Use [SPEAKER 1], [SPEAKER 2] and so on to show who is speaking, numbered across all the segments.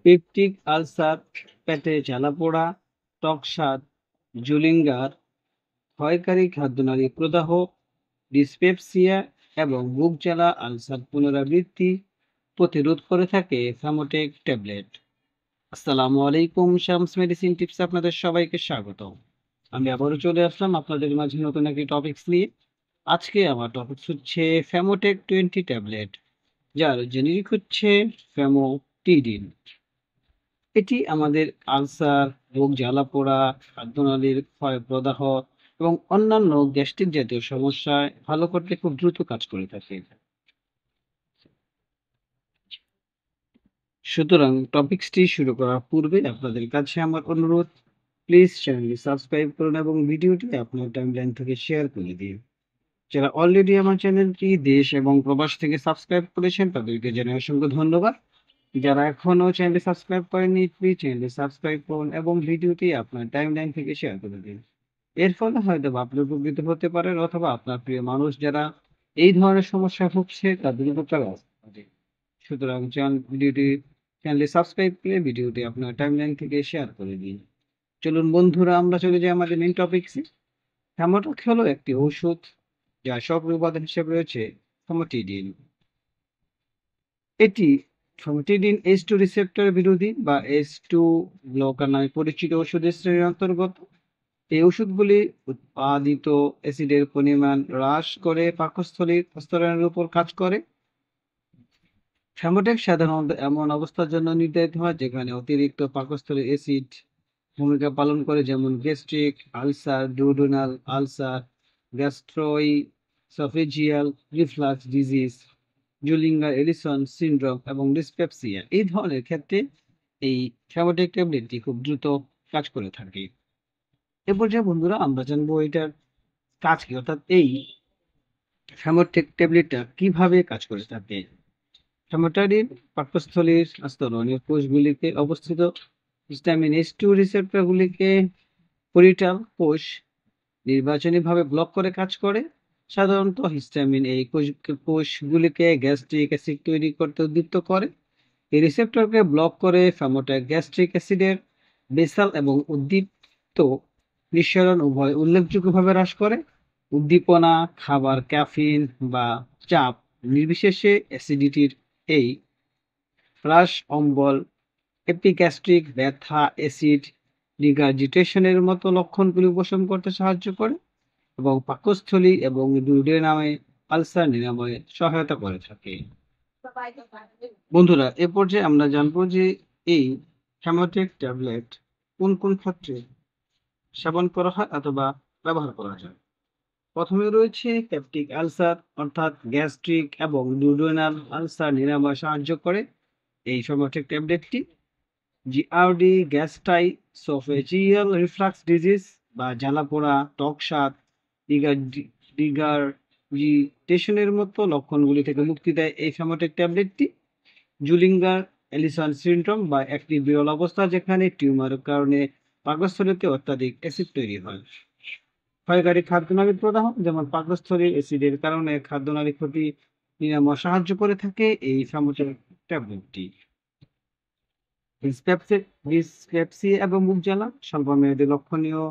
[SPEAKER 1] Peptic ulcer, পেটে জ্বালাপোড়া, টক স্বাদ, জুলিঙ্গার, ক্ষয়কারী খাদ্যনালী প্রদাহ, ডিসপেপসিয়া এবং বুক জ্বালা আলসার পুনরাবৃত্তি প্রতিরোধ করে থাকে ফ্যামোটেক ট্যাবলেট। আসসালামু আলাইকুম, শামস মেডিসিন টিপস আপনাদের সবাইকে স্বাগত। আমি আবারও চলে আসলাম আপনাদের মাঝে নতুন একটি টপিকস নিয়ে। আজকে আমার টপিকস হচ্ছে ফ্যামোটেক 20 ট্যাবলেট, যার জেনেরিক হচ্ছে ফ্যামোটিডিন। এটি আমাদের আলসার, বুক জ্বালাপোড়া, খাদ্যনালীর ক্ষয় প্রদাহ এবং অন্যান্য গ্যাস্ট্রিক জাতীয় সমস্যায় ভালো করতে খুব দ্রুত কাজ করে থাকে। সুতরাং টপিকসটি শুরু করার পূর্বে আপনাদের কাছে আমার অনুরোধ, প্লিজ চ্যানেলটি সাবস্ক্রাইব করুন এবং ভিডিওটি আপনার টাইমলাইন থেকে শেয়ার করে দিন। যারা অলরেডি আমার চ্যানেলটি দেশ এবং প্রবাস থেকে সাবস্ক্রাইব করেছেন তাদেরকে জানাই অসংখ্য ধন্যবাদ। যারা এখনো চ্যানেলটি সাবস্ক্রাইব করেননি, প্লিজ চ্যানেলটি সাবস্ক্রাইব করুন এবং ভিডিওটি আপনার টাইমলাইন থেকে শেয়ার করে দিন। এর ফলে হয়তো আপনি উপকৃত হতে পারেন অথবা আপনার প্রিয় মানুষ যারা এই ধরনের সমস্যা ভুগছে তাদের উপকার আসতে পারে। সুতরাং চ্যানেলটি সাবস্ক্রাইব করে ভিডিওটি আপনার টাইমলাইন থেকে শেয়ার করে দিন। চলুন বন্ধুরা, আমরা চলে যাই আমাদের মেইন টপিকসে। হ্যামাটক হলো একটি ঔষধ যার সক্রিয় উপাদান হিসেবে রয়েছে ফ্যামোটিডিন। এটি ফ্যামোটিডিন H2 রিসেপ্টর বিরোধী বা H2 ব্লকার নামে পরিচিত ওষুধের শ্রেণীর অন্তর্গত। এই ওষুধগুলি উৎপাদিত অ্যাসিডের পরিমাণ হ্রাস করে পাকস্থলীর স্তরের উপর কাজ করে। ফ্যামোটেক সাধারণত এমন অবস্থার জন্য নির্ধারিত হয় যেখানে অতিরিক্ত পাকস্থলীর অ্যাসিড ভূমিকা পালন করে, যেমন gastric ulcer, duodenal ulcer, gastroesophageal reflux disease, Zollinger Ellison syndrome এবং ডিসপেপসিয়া। এই ধরনের ক্ষেত্রে এই ফ্যামোটেক ট্যাবলেটটি খুব দ্রুত কাজ করে থাকে। এ পর্যায়ে বন্ধুরা আমরা জানবো এটার কাজ কি, অর্থাৎ এই ফ্যামোটেক ট্যাবলেটটা কিভাবে কাজ করে থাকে। ফ্যামোটাডিন পাকস্থলীর স্তরণীয় কোষগুলিতে অবস্থিত হিস্টামিন H2 রিসেপ্টরগুলিকে পরিটাল কোষ নির্বাচনীভাবে ব্লক করে কাজ করে। সাধারণত হিস্টামিন এই কোষগুলিকে গ্যাস্ট্রিক অ্যাসিড তৈরি করতে উদ্দীপ্ত করে। এই রিসেপ্টরকে ব্লক করে ফ্যামোটেক গ্যাস্ট্রিক অ্যাসিডের বেসাল এবং উদ্দীপ্ত নিঃসরণ উভয় উল্লেখযোগ্যভাবে হ্রাস করে। উদ্দীপনা, খাবার, ক্যাফিন বা চাপ নির্বিশেষে অ্যাসিডিটির এই হ্রাস অম্বল, এপিগ্যাস্ট্রিক ব্যথা, অ্যাসিড রিগার্জিটেশনের মতো লক্ষণগুলি উপশম করতে সাহায্য করে এবং পাকস্থলী এবং ডিউওডেনামে আলসার নিরাময়ে সহায়তা করে থাকে। বন্ধুরা, এ পর্যায়ে আমরা জানবো যে এই ফ্যামোটেক ট্যাবলেট কোন কোন ক্ষেত্রে সেবন করা হয় অথবা ব্যবহার করা যায়। প্রথমে রয়েছে পেপটিক আলসার, অর্থাৎ গ্যাস্ট্রিক এবং ডিউওডেনাল আলসার নিরাময়ে সাহায্য করে এই ফ্যামোটেক ট্যাবলেটটি। জিআরডি গ্যাস্ট্রাইসোফেজিয়াল রিফ্লাক্স ডিজিজ বা জ্বালাপোড়া, টক স্বাদ, রিগারজিটেশনের মতো লক্ষণগুলি থেকে মুক্তি দেয় এই ফ্যামোটেক ট্যাবলেটটি। জুলিঙ্গার এলিসন সিনড্রোম বা একটি বিরল অবস্থা যেখানে টিউমারের কারণে পাকস্থলীতে অত্যাধিক অ্যাসিড তৈরি হয়। ক্ষয়কারী খাদ্যনালী প্রদাহ, যেমন পাকস্থলীর অ্যাসিডের কারণে খাদ্যনালী ক্ষতি নিরাময় সাহায্য করে থাকে এই ফ্যামোটেক ট্যাবলেটটি। ডিসপেপসিয়া এবং বুক জ্বালা স্বল্পমেয়াদী লক্ষণীয়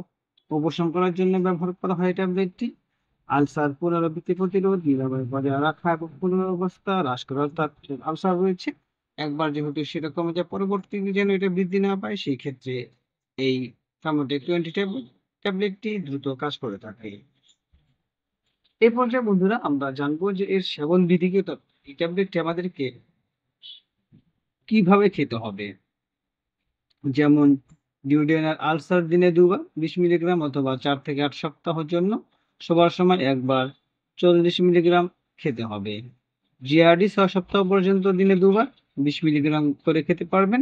[SPEAKER 1] উপশম করার জন্য ব্যবহার করা হয় ট্যাবলেটটি। আলসার পুনরাবৃত্তি প্রতিরোধ, নিরাময় বজায় রাখা এবং পুনরবস্থা হ্রাস করা, অর্থাৎ আলসার রয়েছে একবার যেহেতু সেটা কমে যায়, পরবর্তীতে যেন এটা বৃদ্ধি না পায় সেই ক্ষেত্রে এই ফ্যামোটেক 20 ট্যাবলেটটি দ্রুত কাজ করে থাকে। এই পর্যায়ে বন্ধুরা আমরা জানবো যে এর সেবন বিধি কি, এই ট্যাবলেটটি আমাদেরকে কিভাবে খেতে হবে। যেমন ডিউওডেনাল আলসার দিনে 2 বার 20 মিলিগ্রাম অথবা 4 থেকে 8 সপ্তাহের জন্য শোবার সময় একবার 40 মিলিগ্রাম খেতে হবে। জিআরডি 6 সপ্তাহ পর্যন্ত দিনে 2 বার 20 মিলিগ্রাম করে খেতে পারবেন।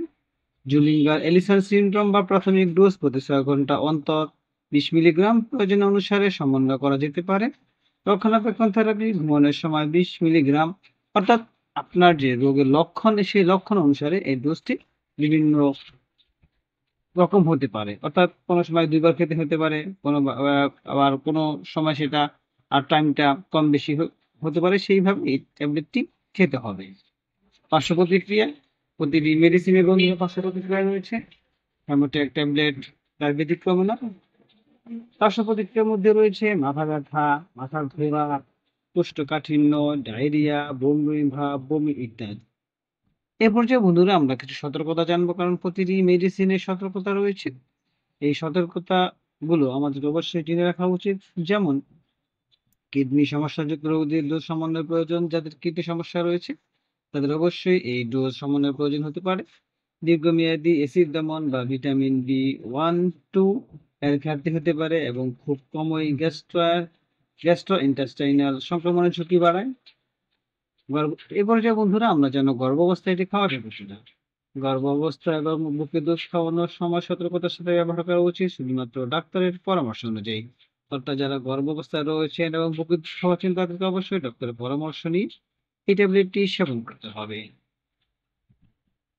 [SPEAKER 1] জুলিঙ্গার এলিসন সিনড্রোম বা প্রাথমিক ডোজ প্রতি 6 ঘন্টা অন্তর 20 মিলিগ্রাম প্রয়োজন অনুসারে সমন্বয় করা যেতে পারে। রক্ষণাবেক্ষণ থেরাপি ঘুমানোর সময় 20 মিলিগ্রাম, অর্থাৎ আপনার যে রোগের লক্ষণ সেই লক্ষণ অনুসারে এই ডোজটি বিভিন্ন রকম হতে পারে, অর্থাৎ কোনো সময় 2 বার খেতে হতে পারে, কোনো আবার কোনো সময় সেটা আর টাইমটা কম বেশি হতে পারে। সেইভাবে এই ট্যাবলেটটি খেতে হবে। পার্শ্ব প্রতিক্রিয়া প্রতিটি মেডিসিনের বন্ধুরা পার্শ্ব প্রতিক্রিয়া রয়েছে। ফ্যামোটেক ট্যাবলেট তার ব্যতিক্রম না। পার্শ্ব প্রতিক্রিয়ার মধ্যে রয়েছে মাথা ব্যথা, মাথার ঘোরা, কোষ্ঠকাঠিন্য, ডায়রিয়া, বমি ভাব, বমি ইত্যাদি। এ পর্যায়ে বন্ধুরা আমরা কিছু সতর্কতা জানবো, কারণ প্রতিটি মেডিসিনের সতর্কতা রয়েছে। এই সতর্কতা গুলো আমাদের অবশ্যই জেনে রাখা উচিত। যেমন কিডনি সমস্যাযুক্ত রোগীদের ডোজ সমন্বয়ের প্রয়োজন। যাদের কিডনি সমস্যা রয়েছে তাদের অবশ্যই এই ডোজ সমন্বয়ের প্রয়োজন হতে পারে। দীর্ঘমেয়াদী অ্যাসিড দমন বা ভিটামিন B1-2 এর ঘাটতি হতে পারে এবং খুব কমই গ্যাস্ট্রোইন্টেস্টাইনাল সংক্রমণের ঝুঁকি বাড়ায়। এ পর্যায়ে বন্ধুরা আমরা যেন গর্ভাবস্থায় এটি খাওয়া যাবে কিনা। গর্ভাবস্থা এবং বুকে দুধ খাওয়ানোর সময় সতর্কতার সাথে ব্যবহার করা উচিত শুধুমাত্র ডাক্তারের পরামর্শ অনুযায়ী। অর্থাৎ যারা গর্ভাবস্থায় রয়েছেন এবং বুকে দুধ খাওয়াচ্ছেন তাদেরকে অবশ্যই ডক্টরের পরামর্শ নিয়ে এই ট্যাবলেটটি সেবন করতে হবে।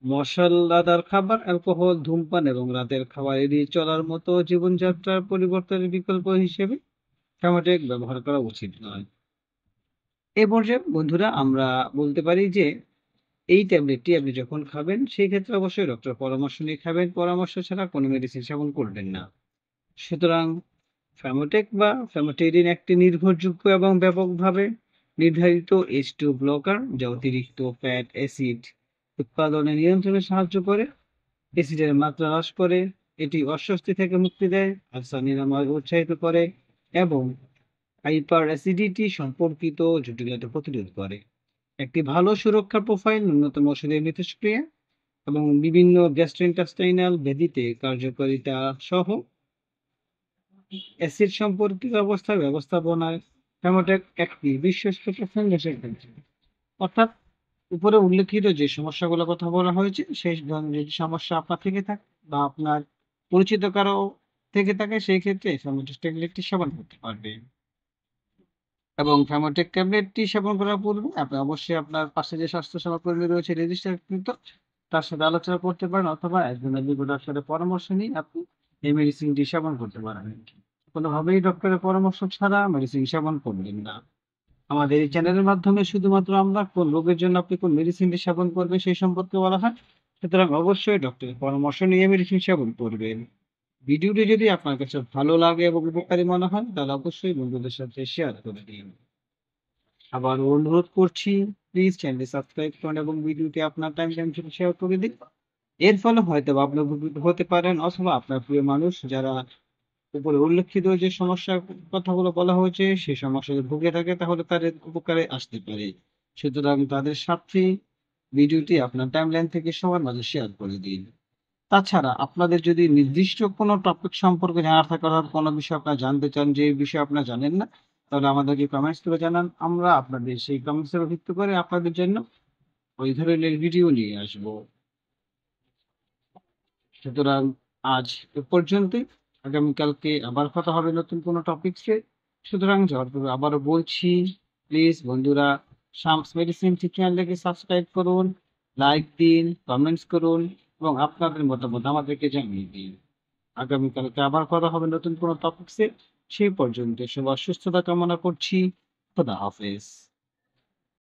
[SPEAKER 1] মশলাদার খাবার, অ্যালকোহল, ধূমপান এবং রাতের খাবার এড়িয়ে চলার মতো জীবনযাত্রার পরিবর্তনের বিকল্প হিসেবে ফ্যামোটেক ব্যবহার করা উচিত নয়। এ পর্যায়ে বন্ধুরা আমরা বলতে পারি যে এই ট্যাবলেটটি আপনি যখন খাবেন সেই ক্ষেত্রে অবশ্যই ডক্টর পরামর্শ নিয়ে খাবেন। পরামর্শ ছাড়া কোনো মেডিসিন সেবন করবেন না। সুতরাং ফ্যামোটেক বা ফ্যামোটেরিন একটি নির্ভরযোগ্য এবং ব্যাপকভাবে নির্ধারিত H2 ব্লকার, যা অতিরিক্ত ফ্যাট অ্যাসিড উৎপাদনে নিয়ন্ত্রণে সাহায্য করে, অ্যাসিডের মাত্রা হ্রাস করে, এটি অস্বস্তি থেকে মুক্তি দেয়, আলসার নিরাময় উৎসাহিত করে এবং হাইপার অ্যাসিডিটি সম্পর্কিত জটিলতা প্রতিরোধ করে। একটি ভালো সুরক্ষা প্রোফাইল, ন্যূনতম ওষুধের মিথস্ক্রিয়া এবং বিভিন্ন গ্যাস্ট্রোইন্টেস্টাইনাল ব্যাধিতে কার্যকারিতা সহ অ্যাসিড সম্পর্কিত অবস্থার ব্যবস্থাপনায় ফ্যামোটেক একটি বিশ্বস্ত প্রসঙ্গের ক্ষেত্রে। অর্থাৎ উপরে উল্লেখিত যে সমস্যাগুলোর কথা বলা হয়েছে সেই ধরনের যদি সমস্যা আপনার থেকে থাকে বা আপনার পরিচিত কারো থেকে থাকে সেই ক্ষেত্রে ফ্যামোটেক ট্যাবলেটটি সেবন করতে পারবে। এবং ফ্যামোটেক ট্যাবলেটটি সেবন করার পূর্বে আপনি অবশ্যই আপনার পাশে যে স্বাস্থ্যসেবা কর্মী রয়েছে রেজিস্টারকৃত তার সাথে আলোচনা করতে পারেন, অথবা একজন অভিজ্ঞ ডক্টরের পরামর্শ নিয়ে আপনি এই মেডিসিনটি সেবন করতে পারবেন। কোনোভাবেই ডক্টরের পরামর্শ ছাড়া মেডিসিন সেবন করবেন না। আমাদের এই চ্যানেলের মাধ্যমে শুধুমাত্র আমরা কোন রোগের জন্য আপনি কোন মেডিসিনটি সেবন করবেন সেই সম্পর্কে বলা হয়। সুতরাং অবশ্যই ডক্টরের পরামর্শ নিয়ে মেডিসিন সেবন করবেন। ভিডিওটি যদি আপনার কাছে ভালো লাগে এবং উপকারী মনে হয় তাহলে অবশ্যই বন্ধুদের সাথে শেয়ার করে দিন। আবার অনুরোধ করছি, প্লিজ চ্যানেলটি সাবস্ক্রাইব করুন এবং ভিডিওটি আপনার টাইমলাইন থেকে শেয়ার করে দিন। এর ফলে হয়তো আপনি উপকৃত হতে পারেন, অথবা আপনার প্রিয় মানুষ যারা উপরে উল্লেখিত যে সমস্যার কথাগুলো বলা হয়েছে সেই সমস্যায় ভুগে থাকে তাহলে তাদের উপকারে আসতে পারে। সুতরাং তাদের সাথে ভিডিওটি আপনার টাইমলাইন থেকে সবার মাঝে শেয়ার করে দিন। তাছাড়া আপনাদের যদি নির্দিষ্ট কোনো টপিক সম্পর্কে জানার থাকে, অর্থাৎ কোনো বিষয় আপনারা জানতে চান যে বিষয়ে আপনারা জানেন না, তাহলে আমাদেরকে কমেন্টস করে জানান। আমরা আপনাদের সেই কমেন্টসের ভিত্তি করে আপনাদের জন্য ওই ধরনের ভিডিও নিয়ে আসব। সুতরাং আজ এ পর্যন্তই। আগামীকালকে আবার কথা হবে নতুন কোনো টপিকসে। সুতরাং যাওয়ার পূর্বে আবারও বলছি, প্লিজ বন্ধুরা শামস মেডিসিন চ্যানেলটাকে সাবস্ক্রাইব করুন, লাইক দিন, কমেন্টস করুন এবং আপনাদের মতামত আমাদেরকে জানিয়ে দিন। আগামীকালকে আবার কথা হবে নতুন কোনো টপিকসে। সেই পর্যন্ত সবার সুস্থতা কামনা করছি। খোদা হাফেজ।